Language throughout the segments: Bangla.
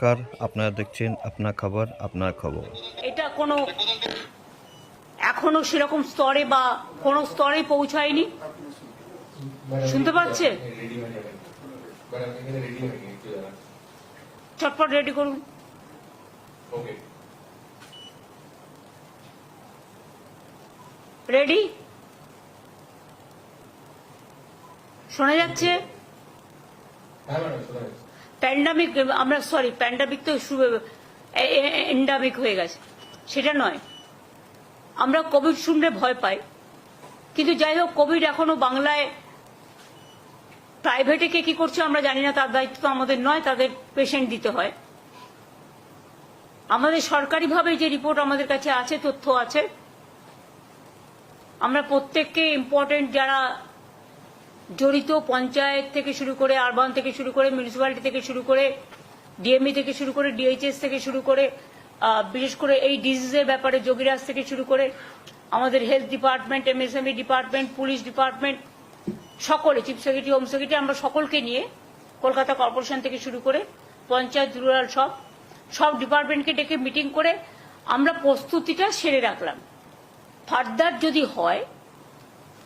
নমস্কার, আপনারা দেখছেন আপনার খবর আপনার খবর। এটা কোনো এখনো সেরকম স্তরে বা কোনো স্তরে পৌঁছায়নি। শুনতে পাচ্ছে? চটপট রেডি করুন। রেডি? শোনা যাচ্ছে? প্যান্ডামিক, আমরা সরি প্যান্ডামিক তো এন্ডামিক হয়ে গেছে, সেটা নয়। আমরা কোভিড শুনলে ভয় পাই, কিন্তু যাই হোক, কোভিড এখনো বাংলায় প্রাইভেটে কে কি করছে আমরা জানি না, তার দায়িত্ব তো আমাদের নয়, তাদের পেশেন্ট দিতে হয়। আমাদের সরকারিভাবে যে রিপোর্ট আমাদের কাছে আছে, তথ্য আছে, আমরা প্রত্যেককে ইম্পর্টেন্ট যারা জড়িত, পঞ্চায়েত থেকে শুরু করে, আরবান থেকে শুরু করে, মিউনিসিপ্যালিটি থেকে শুরু করে, ডিএমই থেকে শুরু করে, ডিএইচএস থেকে শুরু করে, বিশেষ করে এই ডিজিজের ব্যাপারে যোগীরাজ থেকে শুরু করে, আমাদের health department, MSME department, police department, সকলে, চিফ সেক্রেটারি, হোম সেক্রেটারি, আমরা সকলকে নিয়ে, কলকাতা কর্পোরেশন থেকে শুরু করে পঞ্চায়েত, রুরাল, সব ডিপার্টমেন্টকে ডেকে মিটিং করে আমরা প্রস্তুতিটা সেরে রাখলাম। ফার্দার যদি হয়,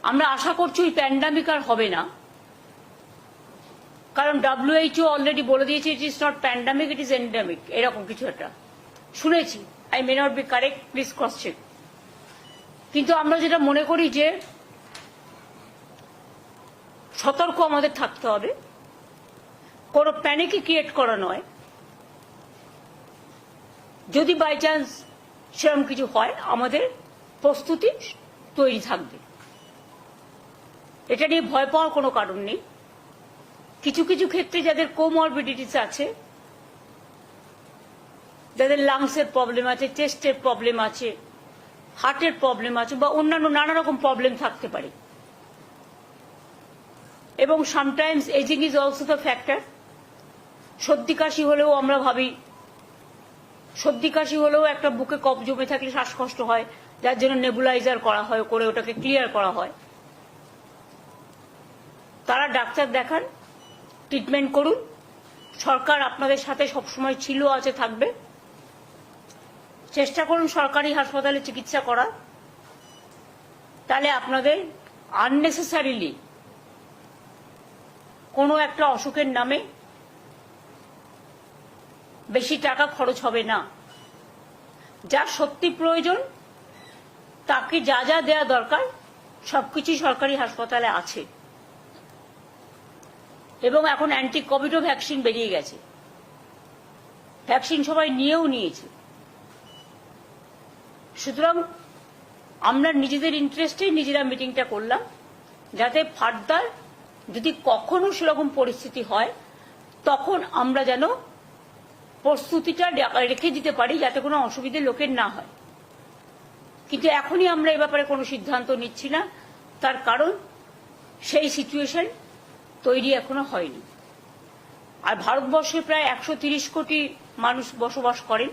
আমরা আশা করছি ওই প্যান্ডামিক আর হবে না, কারণ WHO অলরেডি বলে দিয়েছে it is not pandemic, it is endemic, এরকম কিছু একটা শুনেছি। I may not be correct, please cross check. কিন্তু আমরা যেটা মনে করি যে সতর্ক আমাদের থাকতে হবে, কোনো প্যানিকই ক্রিয়েট করা নয়। যদি বাই চান্স সেরকম কিছু হয়, আমাদের প্রস্তুতি তৈরি থাকবে, এটা নিয়ে ভয় পাওয়ার কোনো কারণ নেই। কিছু কিছু ক্ষেত্রে যাদের কোমরবিডিটিস আছে, যাদের লাংসের প্রবলেম আছে, চেস্টের প্রবলেম আছে, হার্টের প্রবলেম আছে, বা অন্যান্য নানা রকম প্রবলেম থাকতে পারে, এবং sometimes ageing is also the factor. সর্দি কাশি হলেও আমরা ভাবি, সর্দি কাশি হলেও একটা বুকে কফ জমে থাকলে শ্বাসকষ্ট হয়, যার জন্য নেবুলাইজার করা হয়, করে ওটাকে ক্লিয়ার করা হয়। তারা ডাক্তার দেখান, ট্রিটমেন্ট করুন। সরকার আপনাদের সাথে সবসময় ছিল, আছে, থাকবে। চেষ্টা করুন সরকারি হাসপাতালে চিকিৎসা করার, তাহলে আপনাদের আননেসেসারিলি কোনো একটা অসুখের নামে বেশি টাকা খরচ হবে না। যার সত্যি প্রয়োজন তাকে যা যা দেওয়া দরকার সবকিছুই সরকারি হাসপাতালে আছে, এবং এখন অ্যান্টি কোভিডও ভ্যাকসিন বেরিয়ে গেছে, ভ্যাকসিন সবাই নিয়েছে। সুতরাং আমরা নিজেদের ইন্টারেস্টেই নিজেরা মিটিংটা করলাম, যাতে ফার্দার যদি কখনো সেরকম পরিস্থিতি হয়, তখন আমরা যেন প্রস্তুতিটা রেখে দিতে পারি, যাতে কোনো অসুবিধে লোকের না হয়। কিন্তু এখনই আমরা এ ব্যাপারে কোনো সিদ্ধান্ত নিচ্ছি না, তার কারণ সেই সিচুয়েশন তৈরি এখনো হয়নি। আর ভারতবর্ষে প্রায় 130 কোটি মানুষ বসবাস করেন,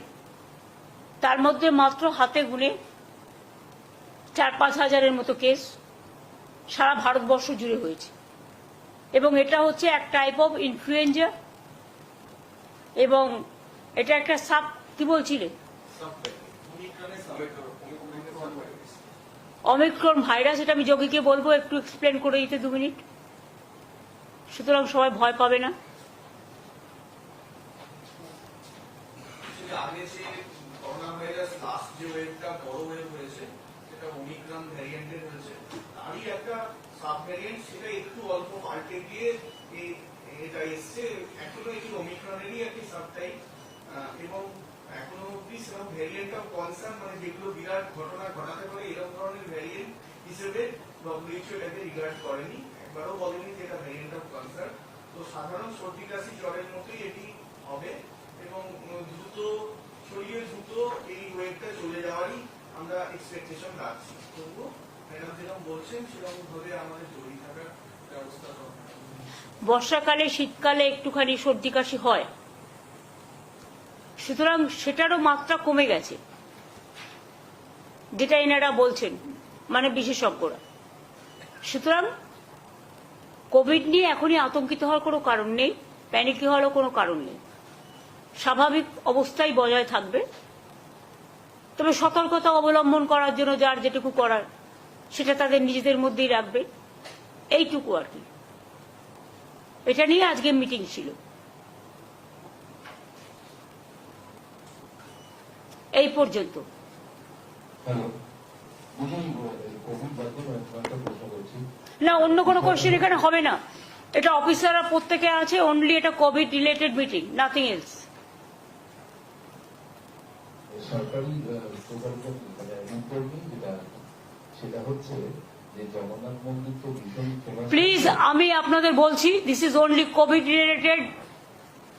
তার মধ্যে মাত্র হাতে গুনে 4-5 হাজারের মতো কেস সারা ভারতবর্ষ জুড়ে হয়েছে, এবং এটা হচ্ছে এক টাইপ অফ ইনফ্লুয়েঞ্জা, এবং এটা একটা সাব, কি বলছিলে, অমিক্রন ভাইরাস। এটা আমি যোগীকে বলবো একটু এক্সপ্লেন করে দিতে 2 মিনিট, সুতরাং সবাই ভয় পাবে না। এবং এখনো অব্দি সেরকম ভ্যারিয়েন্ট অফ কনসার্ন, মানে যেগুলো বিরাট ঘটনা ঘটাতে পারে, এরকম ধরনের ভ্যারিয়েন্ট হিসেবে WHO এটাকে রিগার্ড করেনি, একবারও বলেনি যে এটা ভ্যারিয়েন্ট অফ কনসার্ন। তো সাধারণ সর্দি কাশি জ্বরের মতোই এটি হবে, এবং দ্রুত ছড়িয়ে দ্রুত এই ওয়েভটা চলে যাওয়ারই আমরা এক্সপেকটেশন রাখছি। তবুও ম্যাডাম যেরকম বলছেন সেরকম ভাবে আমাদের জড়িয়ে থাকার ব্যবস্থা করতে হবে। বর্ষাকালে, শীতকালে একটুখানি সর্দি কাশি হয়, সুতরাং সেটারও মাত্রা কমে গেছে, যেটা এনারা বলছেন, মানে বিশেষজ্ঞরা। সুতরাং কোভিড নিয়ে এখনই আতঙ্কিত হওয়ার কোনো কারণ নেই, প্যানিক হওয়ারও কোনো কারণ নেই। স্বাভাবিক অবস্থায় বজায় থাকবে। তবে সতর্কতা অবলম্বন করার জন্য যার যেটুকু করার সেটা তাদের নিজেদের মধ্যেই রাখবে, এইটুকু আর কি। এটা নিয়ে আজকে মিটিং ছিল। এই পর্যন্ত। না, অন্য কোনো কোশ্চেন এখানে হবে না। এটা অফিসাররা প্রত্যেকে আছে, অনলি এটা Covid related meeting, nothing else. সরকারি প্রকল্প যেটা সেটা হচ্ছে যে জগন্নাথ মন্দির তো ভীষণ ফেমাস। প্লিজ, আমি আপনাদের বলছি, this is only Covid related.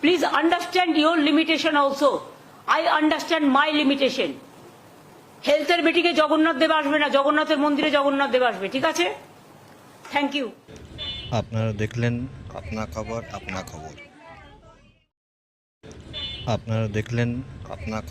Please understand your limitation also. I understand my limitation. হেলথের মিটিংয়ে জগন্নাথ দেব আসবে না, জগন্নাথের মন্দিরে জগন্নাথ দেব আসবে, ঠিক আছে? Thank you. আপনারা দেখলেন আপনা খবর আপনা খবর। আপনারা দেখলেন আপনা